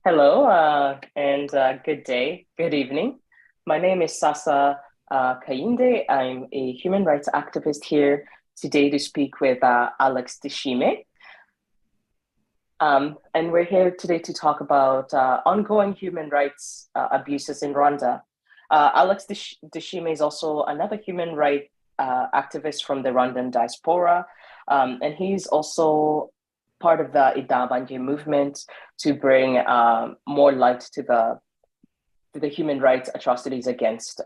Hello, and good day, good evening. My name is Sasa Kayinde. I'm a human rights activist here today to speak with Alex Deshime. And we're here today to talk about ongoing human rights abuses in Rwanda. Alex Deshime is also another human rights activist from the Rwandan diaspora, and he's also part of the Idabanje movement to bring more light to the human rights atrocities against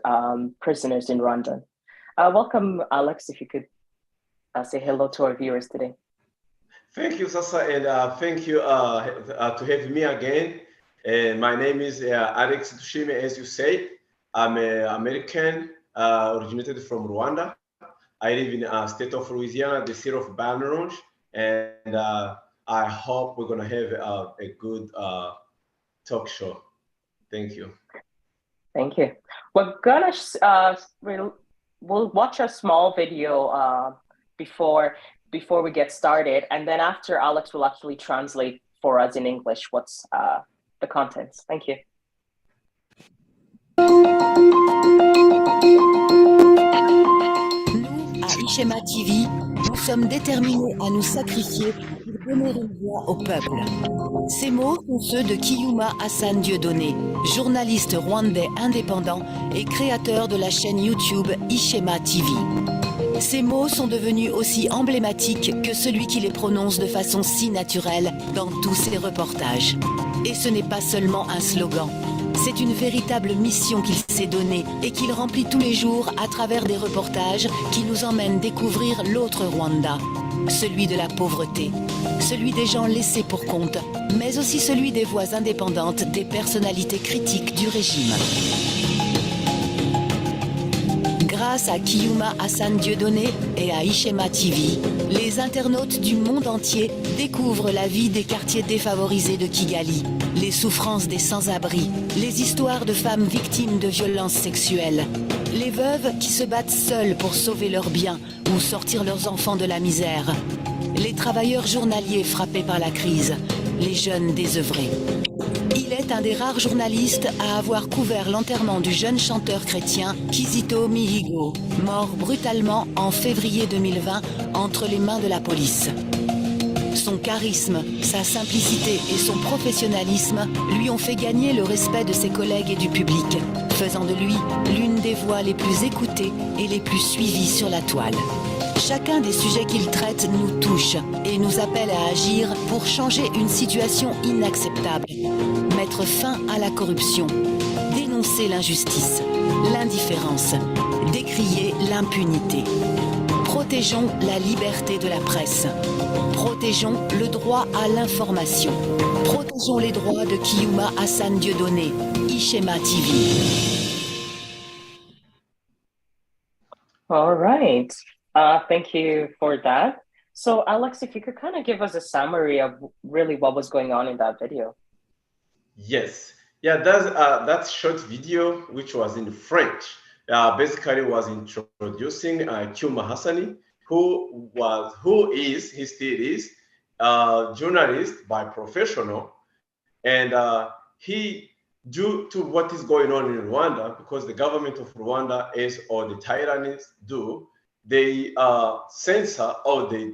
prisoners in Rwanda. Welcome, Alex, if you could say hello to our viewers today. Thank you, Sasa, and thank you to have me again. And my name is Alex Dushime, as you say. I'm an American, originated from Rwanda. I live in the state of Louisiana, the city of Baton Rouge, and I hope we're going to have a good talk show. Thank you. Thank you. We're gonna we'll watch a small video before we get started, and then after Alex will actually translate for us in English what's the contents. Thank you. Nous, à Ishema TV, nous sommes déterminés à nous sacrifier pour donner une voix au peuple. Ces mots sont ceux de Cyuma Hassan Dieudonné, journaliste rwandais indépendant et créateur de la chaîne YouTube Ishema TV. Ces mots sont devenus aussi emblématiques que celui qui les prononce de façon si naturelle dans tous ses reportages. Et ce n'est pas seulement un slogan. C'est une véritable mission qu'il s'est donnée et qu'il remplit tous les jours à travers des reportages qui nous emmènent découvrir l'autre Rwanda, celui de la pauvreté, celui des gens laissés pour compte, mais aussi celui des voix indépendantes des personnalités critiques du régime. Grâce à Cyuma Hassan Dieudonné et à Ishema TV, les internautes du monde entier découvrent la vie des quartiers défavorisés de Kigali, les souffrances des sans-abri, les histoires de femmes victimes de violences sexuelles, les veuves qui se battent seules pour sauver leurs biens ou sortir leurs enfants de la misère, les travailleurs journaliers frappés par la crise, les jeunes désœuvrés. Il est un des rares journalistes à avoir couvert l'enterrement du jeune chanteur chrétien Kizito Mihigo, mort brutalement en février 2020 entre les mains de la police. Son charisme, sa simplicité et son professionnalisme lui ont fait gagner le respect de ses collègues et du public, faisant de lui l'une des voix les plus écoutées et les plus suivies sur la toile. Chacun des sujets qu'il traite nous touche et nous appelle à agir pour changer une situation inacceptable, mettre fin à la corruption, dénoncer l'injustice, l'indifférence, décrier l'impunité. Protégeons la liberté de la presse. Protégeons le droit à l'information. Protégeons les droits de Cyuma Hassan Dieudonné, Ishema TV. All right. Thank you for that. So, Alex, if you could kind of give us a summary of really what was going on in that video. Yes. Yeah, that short video, which was in French, basically was introducing Cyuma Hassani, who he still is, journalist by professional, and he, due to what is going on in Rwanda, because the government of Rwanda, as all the tyrannies do, they censor all the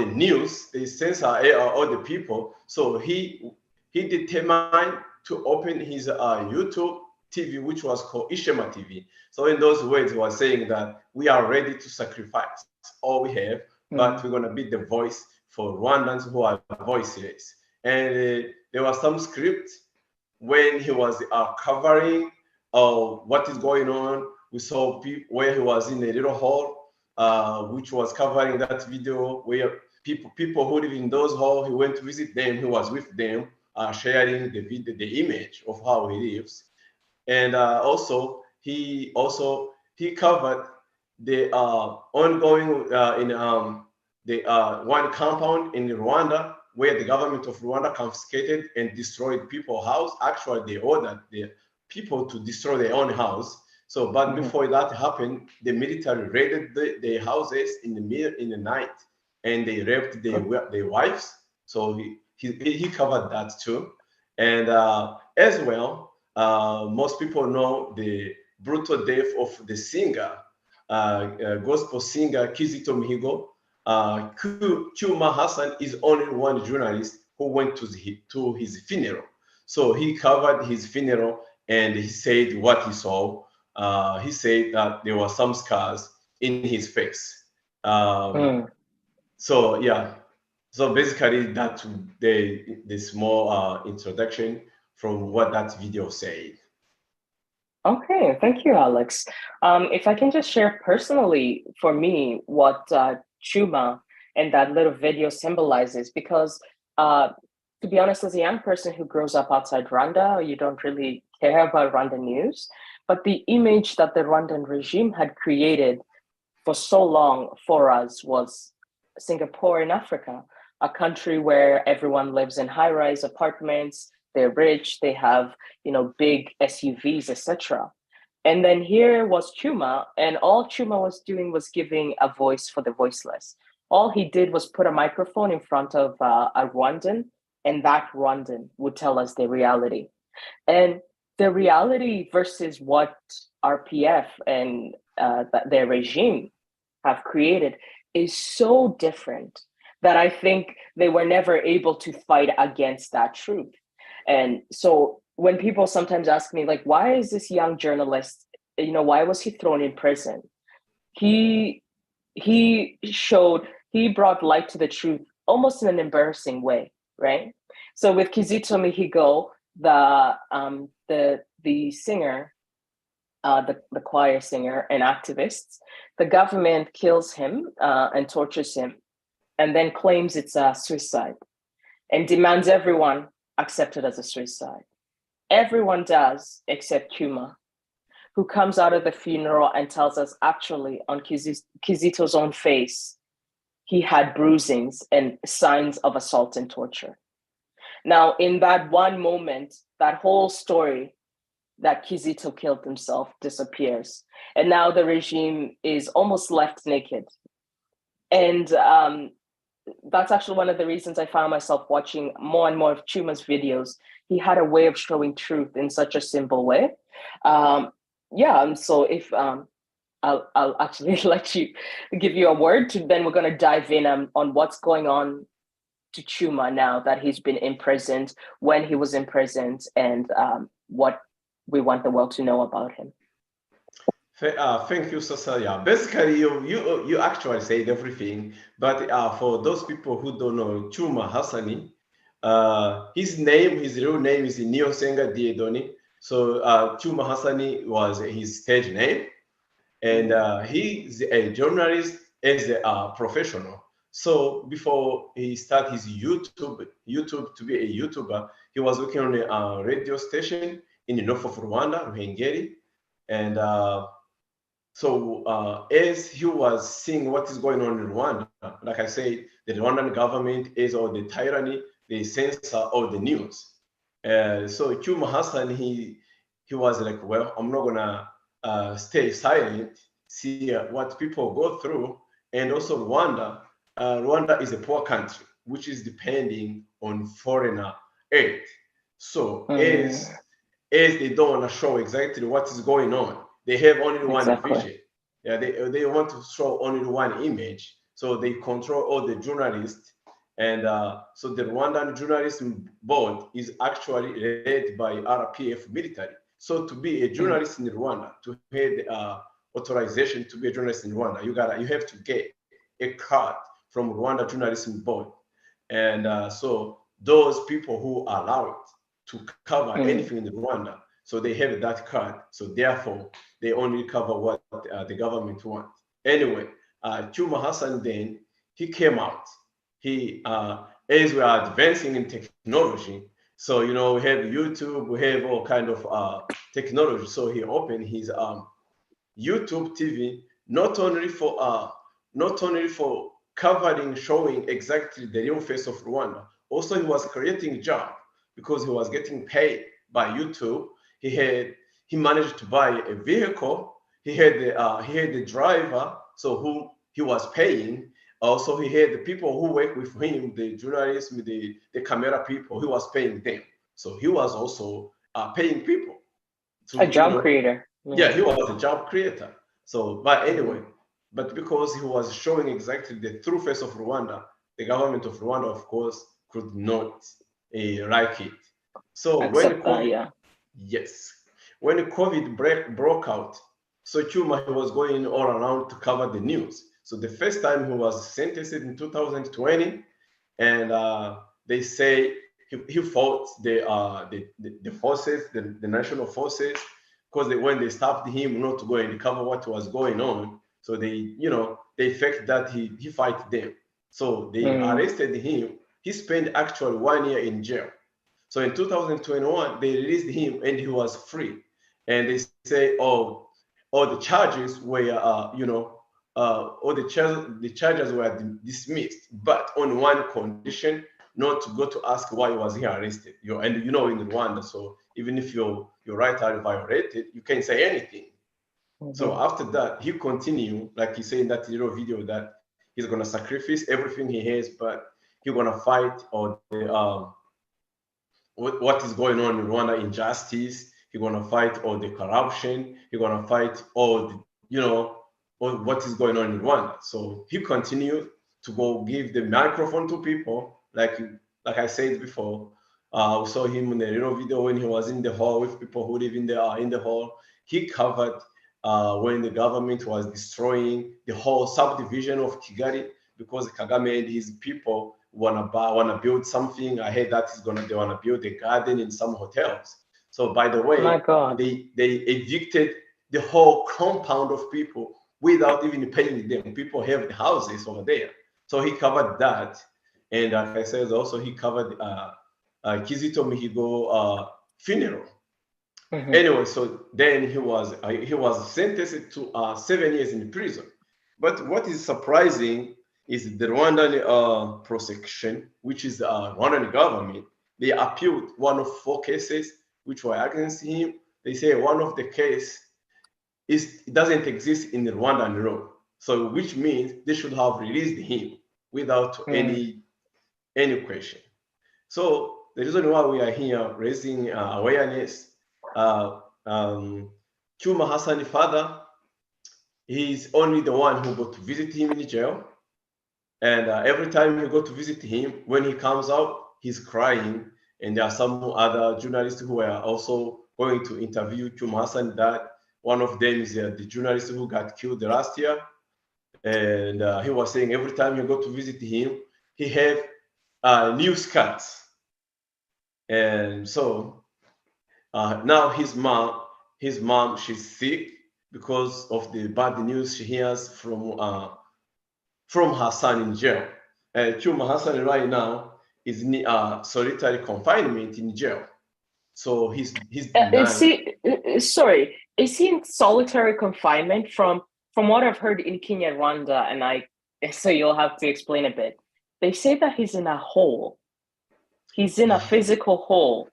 news, they censor all the people. So he determined to open his YouTube TV, which was called Ishema TV. So in those words, he was saying that we are ready to sacrifice all we have, but we're going to be the voice for Rwandans who are voiceless. And there was some script when he was covering what is going on. We saw where he was in a little hall, which was covering that video where people who live in those halls, he went to visit them, he was with them, sharing the image of how he lives. And he covered the ongoing in the one compound in Rwanda where the government of Rwanda confiscated and destroyed people's house. Actually, they ordered the people to destroy their own house. So, but before that happened, the military raided the houses in the night, and they raped their wives. So he covered that too. And as well, most people know the brutal death of the singer, gospel singer Kizito Mihigo. Cyuma Hassan is only one journalist who went to his funeral. So he covered his funeral and he said what he saw. He said that there were some scars in his face. So yeah, so basically that the small introduction from what that video said. Okay, thank you, Alex. If I can just share personally for me what Chuma and that little video symbolizes, because to be honest, as a young person who grows up outside Rwanda, you don't really care about Rwanda news, but the image that the Rwandan regime had created for so long for us was Singapore in Africa, a country where everyone lives in high-rise apartments, they're rich, they have, big SUVs, etc. And then here was Chuma, and all Chuma was doing was giving a voice for the voiceless. All he did was put a microphone in front of a Rwandan, and that Rwandan would tell us the reality. And the reality versus what RPF and their regime have created is so different that I think they were never able to fight against that truth. And so when people sometimes ask me, like, why is this young journalist, why was he thrown in prison? He brought light to the truth almost in an embarrassing way, right? So with Kizito Mihigo, the singer, the choir singer and activists, the government kills him and tortures him, and then claims it's a suicide and demands everyone accept it as a suicide. Everyone does except Cyuma, who comes out of the funeral and tells us actually on Kizito's own face, he had bruisings and signs of assault and torture. Now, in that one moment, that whole story that Kizito killed himself disappears. And now the regime is almost left naked. And that's actually one of the reasons I found myself watching more and more of Chuma's videos. He had a way of showing truth in such a simple way. So if I'll actually give you a word, then we're going to dive in on what's going on to Chuma now that he's been imprisoned, when he was imprisoned, and what we want the world to know about him. Thank you, Cecilia. Basically, you actually said everything, but for those people who don't know Cyuma Hassani, his real name is Niosenga Diedoni. So Cyuma Hassani was his stage name, and he's a journalist as a professional. So before he started his YouTube to be a YouTuber, he was working on a radio station in the north of Rwanda, Ruhengeri, and so as he was seeing what is going on in Rwanda, like I said, the Rwandan government is all the tyranny, they censor all the news. So Cyuma Hassan, he was like, well, I'm not gonna stay silent, see what people go through, and also Rwanda. Rwanda is a poor country, which is depending on foreigner aid. So as they don't want to show exactly what is going on, they have only one vision. Yeah, they want to show only one image. So they control all the journalists. And so the Rwandan Journalism Board is actually led by RPF military. So to be a journalist in Rwanda, to have authorization to be a journalist in Rwanda, you have to get a card from Rwanda Journalism Board. And so those people who are allowed to cover anything in Rwanda, so they have that card. So therefore, they only cover what the government wants. Anyway, Cyuma Hassan then, he came out. He, as we are advancing in technology, so, we have YouTube, we have all kind of technology. So he opened his YouTube TV, not only for covering, showing exactly the real face of Rwanda. Also, he was creating job because he was getting paid by YouTube. He managed to buy a vehicle. He had the driver, so who he was paying. Also, he had the people who work with him, the journalists, the camera people. He was paying them. So he was also paying people to, A job creator. Yeah, he was a job creator. So, but anyway, but because he was showing exactly the true face of Rwanda, the government of Rwanda, of course, could not like it. So when Accept that, COVID, yeah. yes, when COVID broke out, so Cyuma, he was going all around to cover the news. So the first time he was sentenced in 2020, and they say he fought the forces, the national forces, because when they stopped him not to go and cover what was going on, so they faked that he fight them. So they arrested him. He spent actually 1 year in jail. So in 2021, they released him and he was free. And they say, oh, all the charges were, all the charges were dismissed, but on one condition, not to go to ask why was he arrested. And in Rwanda, so even if your rights are violated, you can't say anything. So after that, he continued, like he said in that little video, that he's gonna sacrifice everything he has, but he's gonna fight all the what is going on in Rwanda, injustice. He's gonna fight all the corruption. He's gonna fight all the, all what is going on in Rwanda. So he continued to go give the microphone to people, like I said before. We saw him in a little video when he was in the hall with people who live in the hall. He covered when the government was destroying the whole subdivision of Kigali because Kagame and his people wanna build something. I heard that they wanna build a garden in some hotels. So by the way, My God. they evicted the whole compound of people without even paying them. People have the houses over there. So he covered that. And like I said, also he covered Kizito Mihigo funeral. Anyway, so then he was sentenced to 7 years in prison. But what is surprising is the Rwandan prosecution, which is the Rwandan government. They appealed one of 4 cases which were against him. They say one of the case doesn't exist in the Rwandan law. So which means they should have released him without any question. So the reason why we are here raising awareness, Cyuma Hassan's father, he's only the one who got to visit him in jail. And every time you go to visit him, when he comes out, he's crying. And there are some other journalists who are also going to interview Cyuma Hassan. That one of them is the journalist who got killed last year. And he was saying every time you go to visit him, he have news cuts. And so now his mom, she's sick because of the bad news she hears from her son in jail. And Cyuma Hassan right now is in solitary confinement in jail. So he's sorry, is he in solitary confinement? From what I've heard in Kenya, Rwanda, so you'll have to explain a bit. They say that he's in a hole. He's in a physical hole.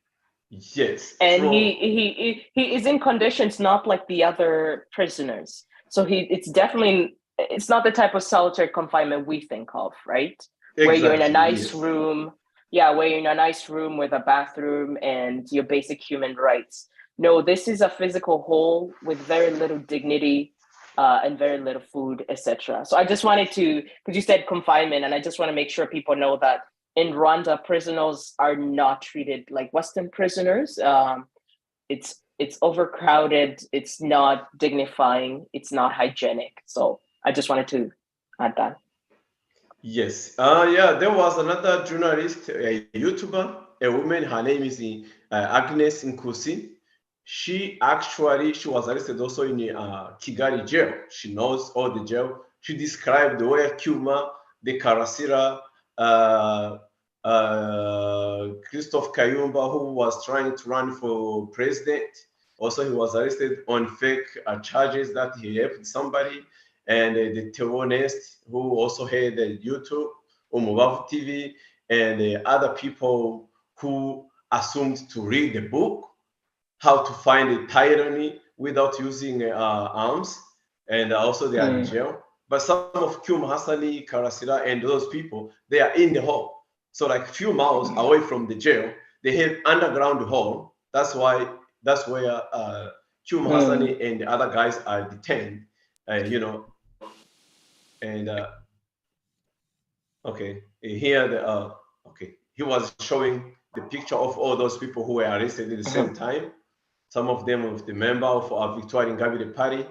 Yes. And he is in conditions not like the other prisoners. So it's not the type of solitary confinement we think of, right? Exactly, where you're in a nice yes. room. Yeah, where you're in a nice room with a bathroom and your basic human rights. No, this is a physical hole with very little dignity and very little food, etc. So I just wanted to, because you said confinement, and I just want to make sure people know that in Rwanda, prisoners are not treated like Western prisoners. It's overcrowded. It's not dignifying. It's not hygienic. So I just wanted to add that. Yes. Yeah, there was another journalist, a YouTuber, a woman. Her name is Agnes Nkusi. She was arrested also in Kigali jail. She knows all the jail. She described where Cyuma, the Karasira, Christophe Kayumba, who was trying to run for president. Also, he was arrested on fake charges that he helped somebody. And the terrorist who also had YouTube, Umubavu TV, and other people who assumed to read the book, how to find a tyranny without using arms, and also they are in jail. But some of Cyuma Hassani, Karasira, and those people, they are in the hall. So like few miles away from the jail, they have underground hall. That's where Cyuma Hassani and the other guys are detained. You know, and okay, here okay, he was showing the picture of all those people who were arrested at the same time. Some of them with the member of Victoria Ingabire Party,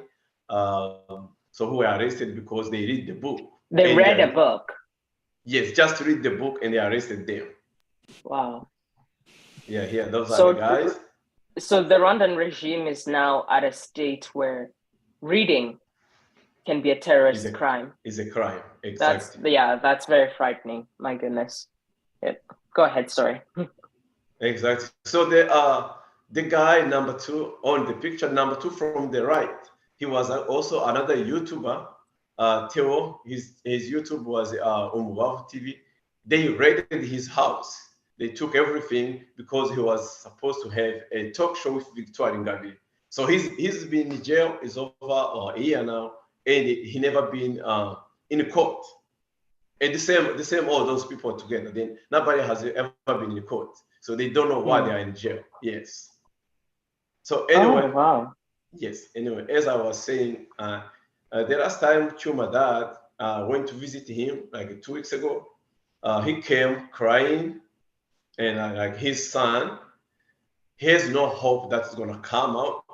so who were arrested because they read the book. They read a book. Yes, just to read the book, and they arrested them. Wow. Yeah, those are the guys. So the Rwandan regime is now at a state where reading can be a terrorist crime. Is a crime, exactly. That's very frightening. My goodness. Yep. Go ahead, sorry. Exactly. So the guy number 2 on the picture, number 2 from the right, he was also another YouTuber. Theo, his YouTube was Umubavu TV. They raided his house. They took everything because he was supposed to have a talk show with Victoria Ingabire. So he's been in jail, is over a year now, and he never been in court. And the same all those people together. Then nobody has ever been in court, so they don't know why they are in jail. Yes. So anyway, wow. Yes. Anyway, as I was saying, the last time Cyuma dad went to visit him, like 2 weeks ago, he came crying, and like his son, he has no hope that's gonna come out.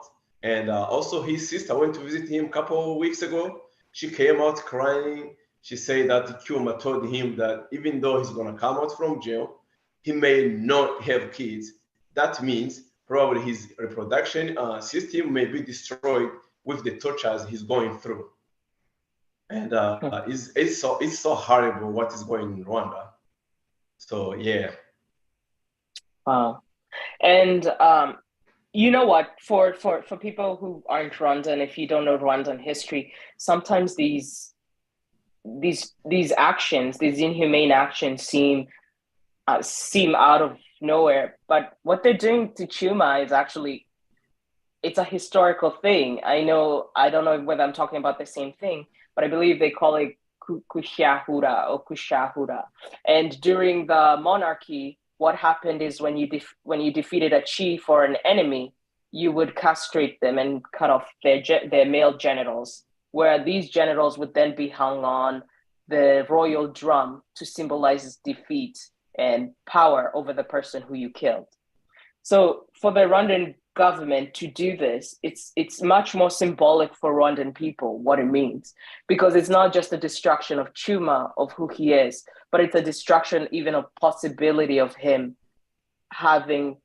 And also his sister went to visit him a couple of weeks ago. She came out crying. She said that Cyuma told him that even though he's gonna come out from jail, he may not have kids. That means probably his reproduction system may be destroyed with the tortures he's going through. And it's so horrible what is going in Rwanda. So yeah. Wow. And you know what, for people who aren't Rwandan, if you don't know Rwandan history, sometimes these actions, these inhumane actions seem out of nowhere. But what they're doing to Cyuma is actually, it's a historical thing. I don't know whether I'm talking about the same thing, but I believe they call it kushahura or kushahura. And during the monarchy, what happened is when you defeated a chief or an enemy, you would castrate them and cut off their male genitals, where these genitals would then be hung on the royal drum to symbolize defeat and power over the person who you killed. So for the Rwandan government to do this, it's much more symbolic for Rwandan people, what it means, because it's not just a destruction of Cyuma, of who he is, but it's a destruction even of possibility of him having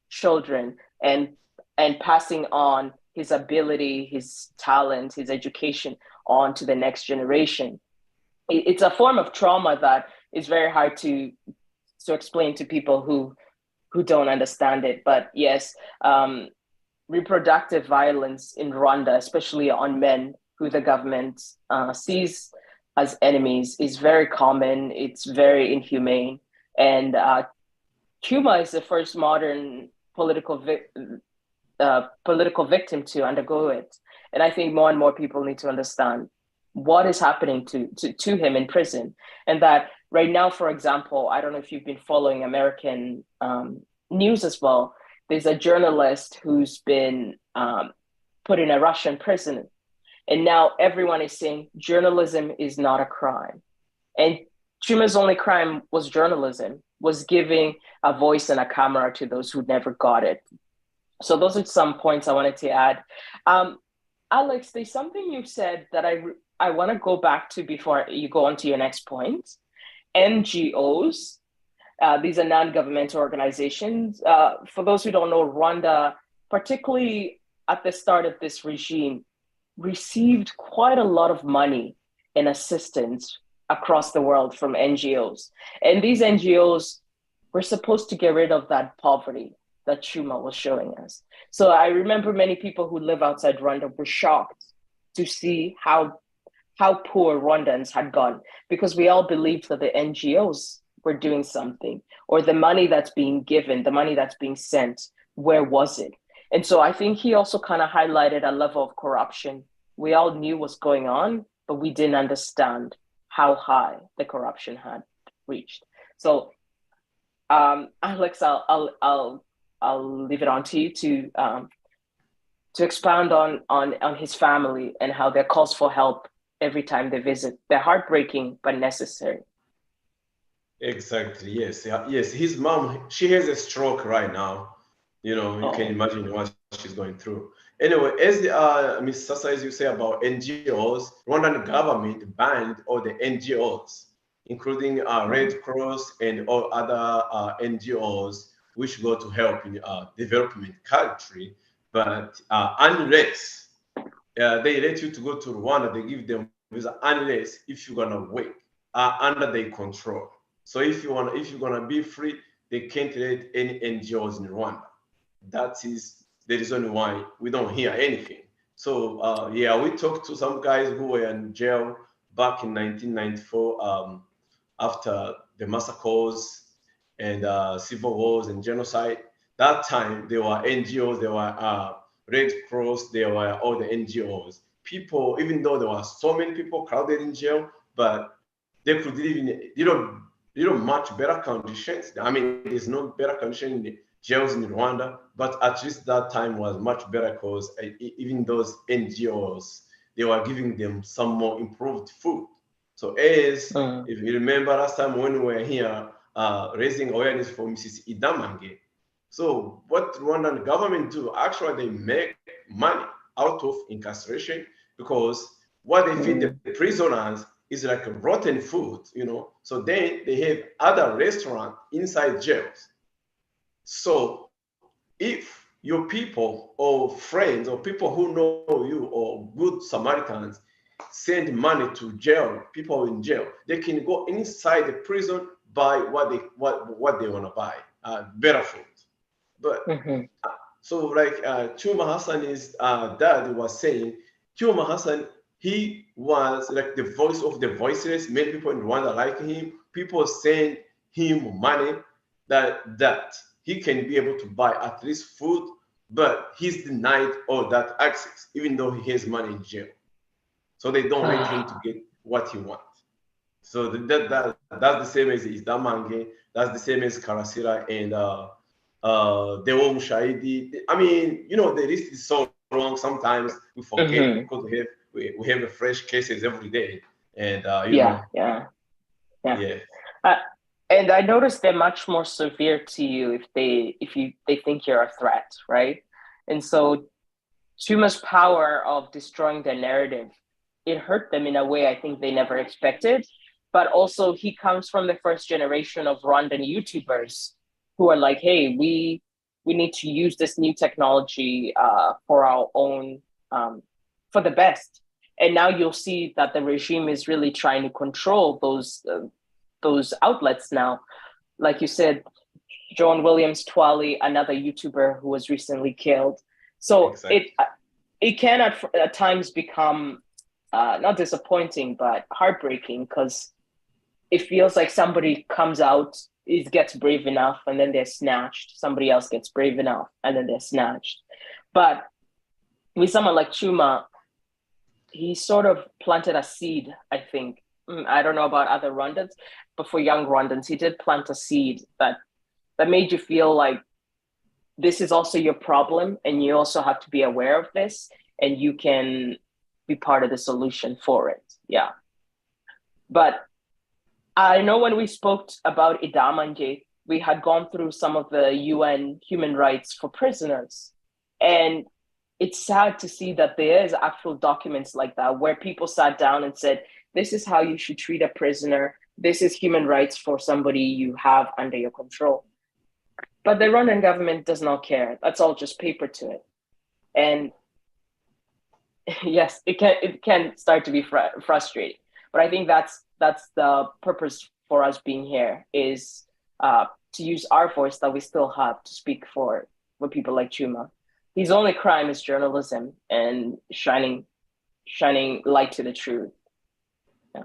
children and passing on his ability, his talent, his education on to the next generation. It's a form of trauma that is very hard to explain to people who don't understand it. But yes, reproductive violence in Rwanda, especially on men who the government sees as enemies, is very common. It's very inhumane. And Cyuma is the first modern political victim to undergo it. And I think more and more people need to understand what is happening to him in prison. And that right now, for example, I don't know if you've been following American news as well. There's a journalist who's been put in a Russian prison. And now everyone is saying journalism is not a crime. And Cyuma's only crime was journalism, was giving a voice and a camera to those who never got it. So those are some points I wanted to add. Alex, there's something you said that I want to go back to before you go on to your next point. NGOs, these are non-governmental organizations. For those who don't know, Rwanda, particularly at the start of this regime, received quite a lot of money and assistance across the world from NGOs. And these NGOs were supposed to get rid of that poverty that Cyuma was showing us. So I remember many people who live outside Rwanda were shocked to see how poor Rwandans had gone, because we all believed that the NGOs were doing something, or the money that's being given, the money that's being sent, where was it? And so I think he also kind of highlighted a level of corruption. We all knew what's going on, but we didn't understand how high the corruption had reached. So Alex, I'll leave it on to you to expound on his family and how their calls for help every time they visit. They're heartbreaking but necessary. Exactly. Yes. Yes. His mom, she has a stroke right now. You know, you can imagine what she's going through. Anyway, as Ms. Sasa, as you say about NGOs, Rwandan government banned all the NGOs, including Red Cross and all other NGOs which go to help in development country. But unless they let you to go to Rwanda, they give them visa unless if you're gonna work under their control. So if you're gonna be free, they can't let any NGOs in Rwanda. That is the reason why we don't hear anything. So yeah, we talked to some guys who were in jail back in 1994 after the massacres and civil wars and genocide. That time there were NGOs, there were Red Cross, there were all the NGOs. People, even though there were so many people crowded in jail, but they could live in much better conditions. I mean, there's no better condition in the jails in Rwanda, but at least that time was much better because even those NGOs, they were giving them some more improved food. So as if you remember last time when we were here raising awareness for Mrs. Idamange, so what Rwandan government do, actually they make money out of incarceration because what they feed the prisoners is like rotten food, you know. So then they have other restaurants inside jails. So if your people or friends or people who know you or good Samaritans send money to jail, people in jail, they can go inside the prison buy what they want to buy, better food. But so like Cyuma Hassan's dad was saying, Cyuma Hassan, he was like the voice of the voiceless. Many people in Rwanda like him. People send him money that he can be able to buy at least food, but he's denied all that access, even though he has money in jail. So they don't let him to get what he wants. So that's the same as Idamange, that's the same as Karasira and Deo Mushahidi. I mean, you know, the list is so long. Sometimes we forget because we have fresh cases every day, and you know, yeah. And I noticed they're much more severe to you if they think you're a threat, right? And so Cyuma's power of destroying their narrative, it hurt them in a way I think they never expected. But also he comes from the first generation of Rwandan YouTubers who are like, hey, we need to use this new technology for our own, for the best. And now you'll see that the regime is really trying to control those outlets now. Like you said, John Williams Twali, another YouTuber who was recently killed. So it can at times become not disappointing, but heartbreaking because it feels like somebody comes out, it gets brave enough, and then they're snatched. Somebody else gets brave enough, and then they're snatched. But with someone like Cyuma, he sort of planted a seed, I think. I don't know about other Rwandans, but for young Rwandans, he did plant a seed that made you feel like this is also your problem, and you also have to be aware of this, and you can be part of the solution for it. Yeah. But I know when we spoke about Idamange, we had gone through some of the UN human rights for prisoners. And it's sad to see that there is actual documents like that where people sat down and said, this is how you should treat a prisoner. This is human rights for somebody you have under your control. But the Rwandan government does not care. That's all just paper to it. And yes, it can start to be frustrating. But I think that's the purpose for us being here is to use our voice that we still have to speak for people like Cyuma. His only crime is journalism and shining light to the truth. Yeah.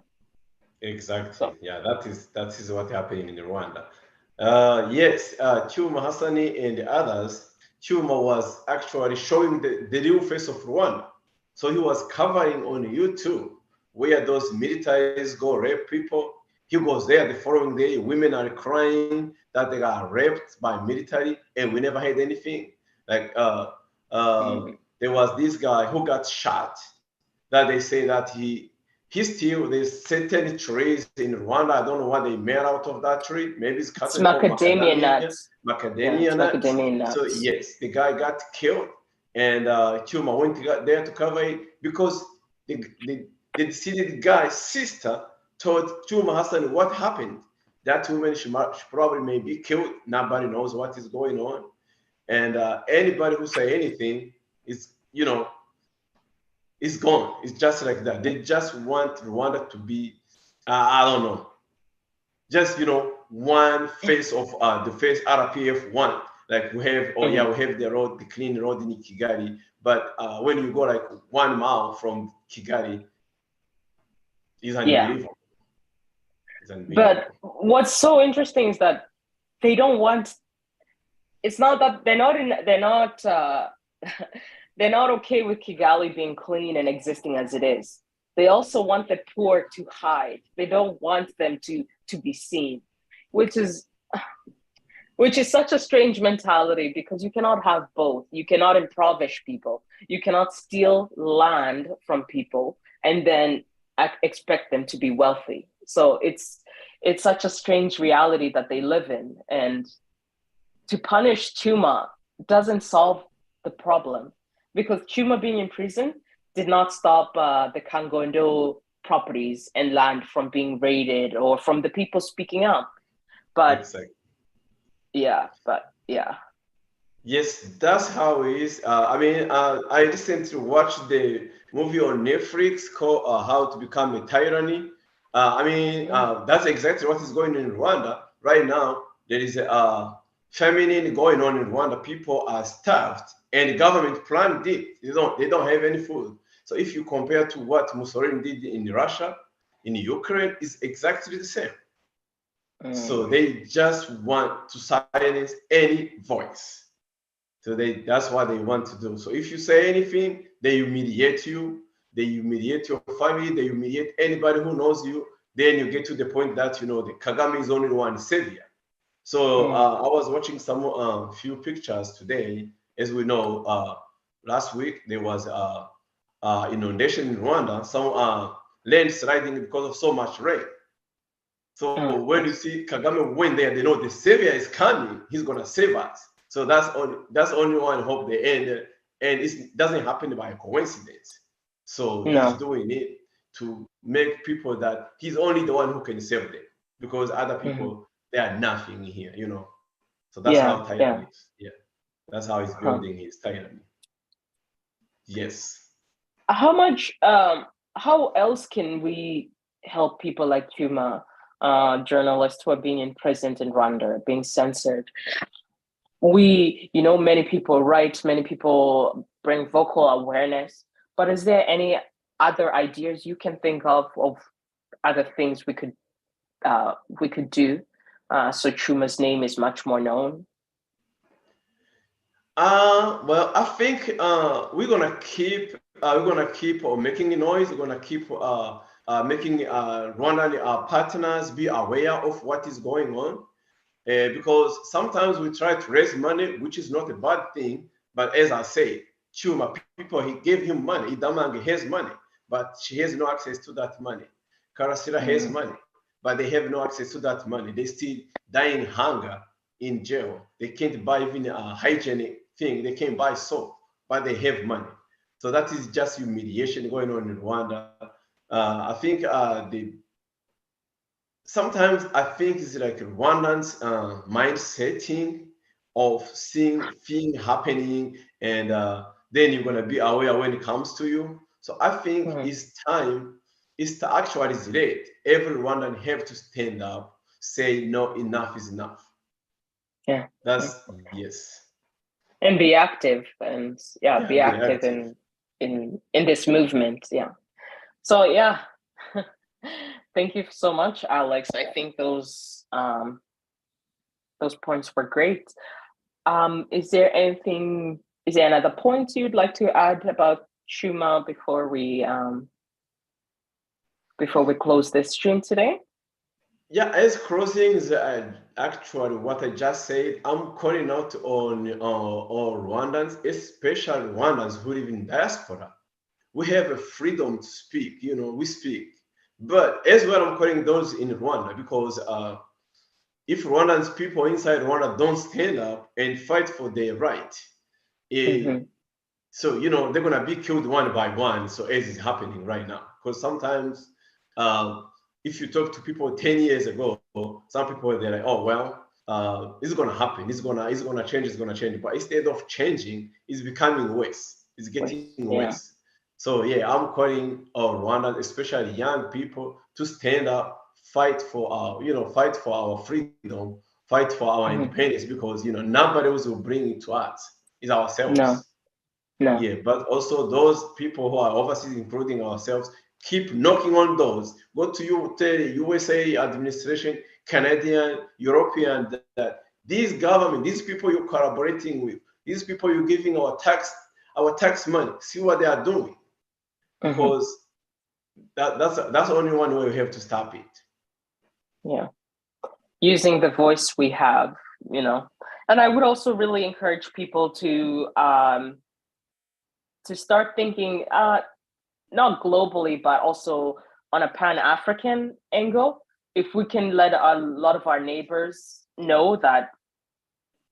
Exactly. So, yeah, that is what happening in Rwanda. Yes, Cyuma Hassani and the others, Cyuma was actually showing the real face of Rwanda. So he was covering on YouTube where those militaries go rape people. He goes there the following day. Women are crying that they got raped by military, and we never had anything. Like there was this guy who got shot. That they say that he still there's certain trees in Rwanda. I don't know what they made out of that tree. Maybe it's It's cotton called macadamia nuts. Yeah, macadamia it's nuts. macadamia nuts. So yes, the guy got killed, and Cyuma went there to cover it because the deceased guy's sister told Cyuma Hassan what happened. That woman, she probably may be killed. Nobody knows what is going on. And anybody who say anything is, it's gone. It's just like that. They just want Rwanda to be, I don't know, just, one face of the face RPF one. Like we have, we have the road, the clean road in Kigali. But when you go like 1 mile from Kigali, it's unbelievable. It's unbelievable. But what's so interesting is that they don't want. It's not that they're not they're not okay with Kigali being clean and existing as it is. They also want the poor to hide. They don't want them to be seen, which is such a strange mentality because you cannot have both. You cannot impoverish people. You cannot steal land from people and then expect them to be wealthy. So it's such a strange reality that they live in. And to punish Cyuma doesn't solve the problem because Cyuma being in prison did not stop the Kangondo properties and land from being raided or from the people speaking up. But exactly. Yeah. Yes, that's how it is. I recently watched the movie on Netflix called How to Become a Tyranny. That's exactly what is going on in Rwanda right now. There is a famine going on in Rwanda. People are starved, and the government planned it. They don't have any food. So if you compare to what Mussolini did in Russia, in Ukraine, it's exactly the same. So they just want to silence any voice. So that's what they want to do. So if you say anything, they humiliate you, they humiliate your family, they humiliate anybody who knows you. Then you get to the point that the Kagame is only one savior. So I was watching some few pictures today. As we know, last week there was inundation in Rwanda, some landsliding because of so much rain. So when you see Kagame went there, they know the savior is coming. He's gonna save us. So that's only one hope they end, and it doesn't happen by coincidence. So he's doing it to make people that he's only the one who can save them because other people they are nothing here, So that's how tyranny is. Yeah, that's how he's building his tyranny. Yes. How else can we help people like Cyuma, journalists who are being imprisoned in Rwanda, being censored? Many people write, many people bring vocal awareness, but is there any other ideas you can think of other things we could do so Cyuma's name is much more known? Well, I think we're gonna keep making noise. We're gonna keep making Rwandan partners be aware of what is going on. Because sometimes we try to raise money, which is not a bad thing. But as I say, Cyuma, people, he gave him money. Idamange has money, but she has no access to that money. Karasira has money, but they have no access to that money. They still dying hunger in jail. They can't buy even a hygienic thing. They can't buy soap, but they have money. So that is just humiliation going on in Rwanda. I think sometimes I think it's like Rwandans mind setting of seeing things happening, and then you're gonna be aware when it comes to you. So I think it's time. It's to actually late. Every Rwandan have to stand up, say no, enough is enough. Yeah, that's yes. And be active, and be active in this movement. Yeah. So yeah. Thank you so much, Alex. I think those points were great. Is there another point you'd like to add about Cyuma before we close this stream today? Yeah, as closings, actually, what I just said, I'm calling out on all Rwandans, especially Rwandans who live in diaspora. We have a freedom to speak, we speak. But as well, I'm calling those in Rwanda because if Rwandans people inside Rwanda don't stand up and fight for their right, eh, Mm-hmm. so they're gonna be killed one by one. So as is happening right now, because sometimes if you talk to people 10 years ago, some people they're like, oh well, it's gonna happen, it's gonna change, it's gonna change. But instead of changing, it's becoming worse, it's getting Yeah. worse. So yeah, I'm calling Rwandans, especially young people, to stand up, fight for fight for our freedom, fight for our Mm-hmm. independence, because nobody else will bring it to us. It's No, ourselves. no. Yeah, but also those people who are overseas, including ourselves, keep knocking on doors. Go to you, tell USA administration, Canadian, European, that these government, these people you're collaborating with, these people you're giving our tax money, see what they are doing, Mm-hmm. because that's only one way we have to stop it. Yeah. Using the voice we have, you know. And I would also really encourage people to start thinking not globally, but also on a Pan-African angle. If we can let a lot of our neighbors know that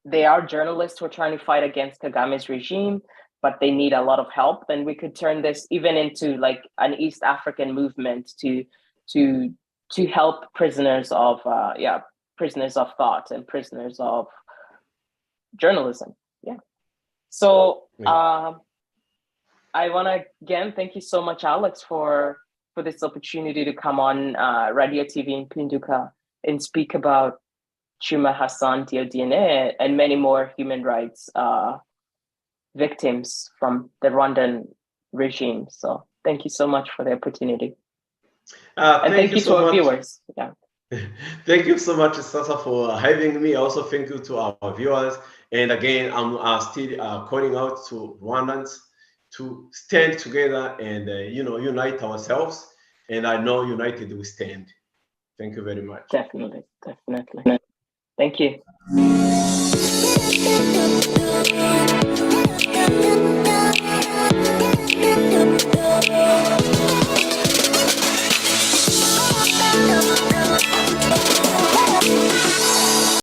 they are journalists who are trying to fight against Kagame's regime, but they need a lot of help, then we could turn this even into like an East African movement to to help prisoners of prisoners of thought and prisoners of journalism. Yeah. So I want to again thank you so much, Alex, for this opportunity to come on Radio TV in Pinduka and speak about Cyuma, Hassan, Diodine, and many more human rights victims from the Rwandan regime. So thank you so much for the opportunity. And Thank thank you you to so our much. viewers. Yeah. Thank you so much, Sasa, for having me. Also, thank you to our viewers. And again, I'm still calling out to Rwandans to stand together and unite ourselves. And I know united we stand. Thank you very much. Definitely. Thank you.